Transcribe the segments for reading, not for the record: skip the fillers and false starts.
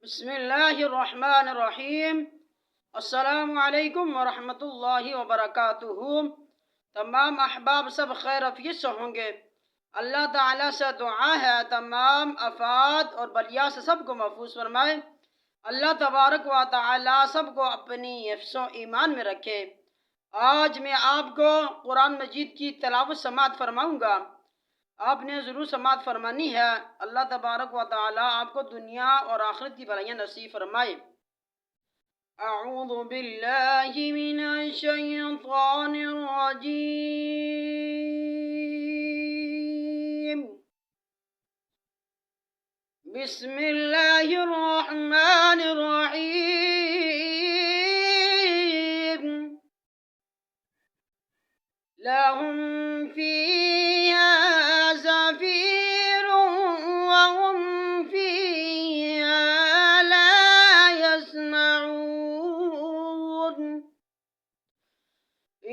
बिस्मिल्लाहिर्रहमानिर्रहीम। अस्सलामुअलैकुम वरहमतुल्लाहि वबरकातुहू। तमाम अहबाब सब खैर अफीस से होंगे। अल्लाह ताला से दुआ है तमाम आफात और बलिया से सबको महफूज फरमाए। अल्लाह तबारक व ताला सबको अपनी हिफ्ज़ो ईमान में रखे। आज मैं आपको कुरान मजीद की तिलावत समात फरमाऊँगा। आपने ज़रूर समात फरमानी है। अल्लाह तबारक व ताला आपको दुनिया और आखिरत की भलाइयाँ नसीब फरमाए। अऊज़ु बिल्लाहि मिनश शैतानिर रजीम। बिस्मिल्लाहिर रहमानिर रहीम। लहुम फीहा ज़फ़ीरुन व हुम फीहा ला यस्मऊन।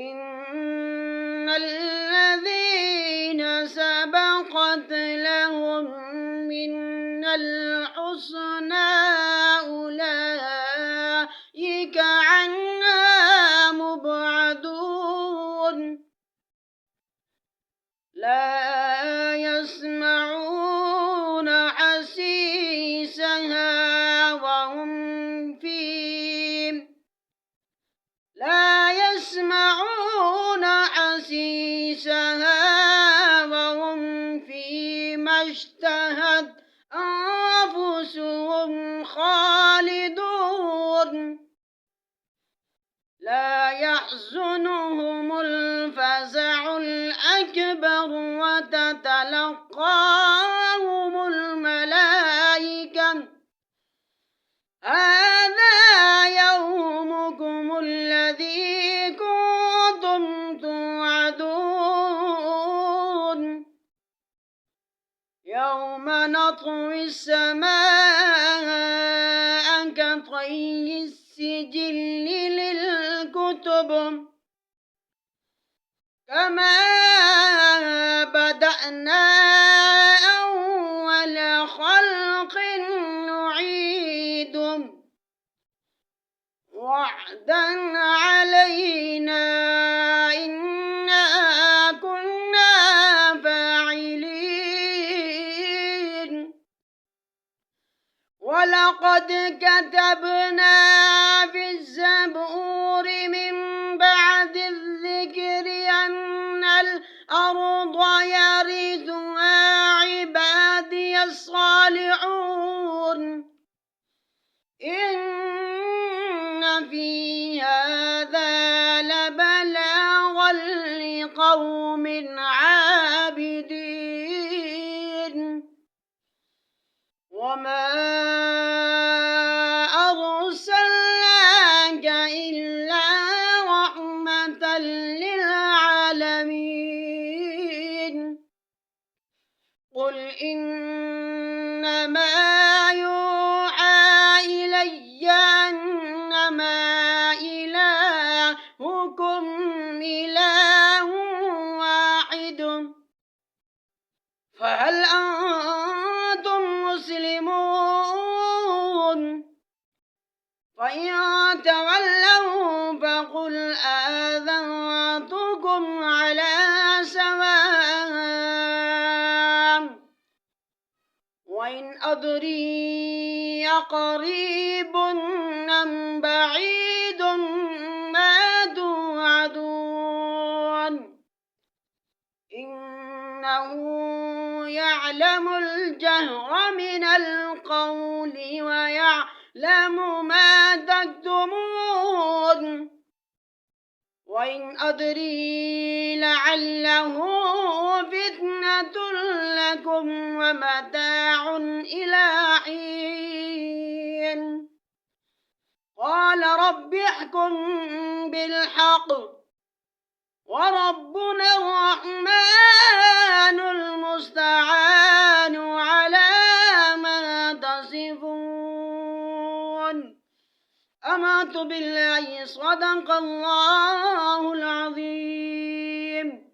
इन्नल्लज़ीन सबक़त लहुम मिन्नल हुस्ना उलाइका अन्हा मुबअदून। لا يسمعون حسيسها وهم فيه لا يسمعون حسيسها وهم فيما اشتهت أنفسهم خالدون. لا يحزنهم الفزع الأكبر وتتلقاهم الملائكة هذا يومكم الذي كنتم توعدون. يوم نطوي السماء كطي السجل للكتب كما بدأنا أول خلق نعيده وعدا علينا إنا كنا فاعلين. ولقد كتبنا في الزبور من بعد الذكر أن الأرض يرثها عبادي الصالحون. إن في هذا لبلاغا لقوم عابدين. وما أرسلناك إلا رحمة للعالمين. قل إنما يوحى إلي أنما إلهكم إله واحد فهل أنتم مسلمون؟ فإن تولوا فقل آذنتكم على سواء. وإن أدري أقريب أم بعيد ما توعدون. إنه يعلم الجهر من القول ويعلم ما تكتمون. وإن أدري لعله فتنة لكم ومتاع إلى حين. قال رب احكم بالحق وربنا الرحمن المستعان على ما تصفون. آمنت بالله صدق الله العظيم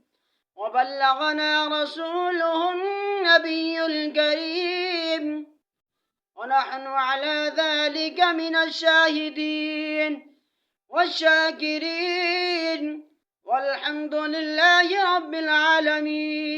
وبلغنا رسوله النبي الكريم ونحن على ذلك من الشاهدين والشاكرين، والحمد لله رب العالمين.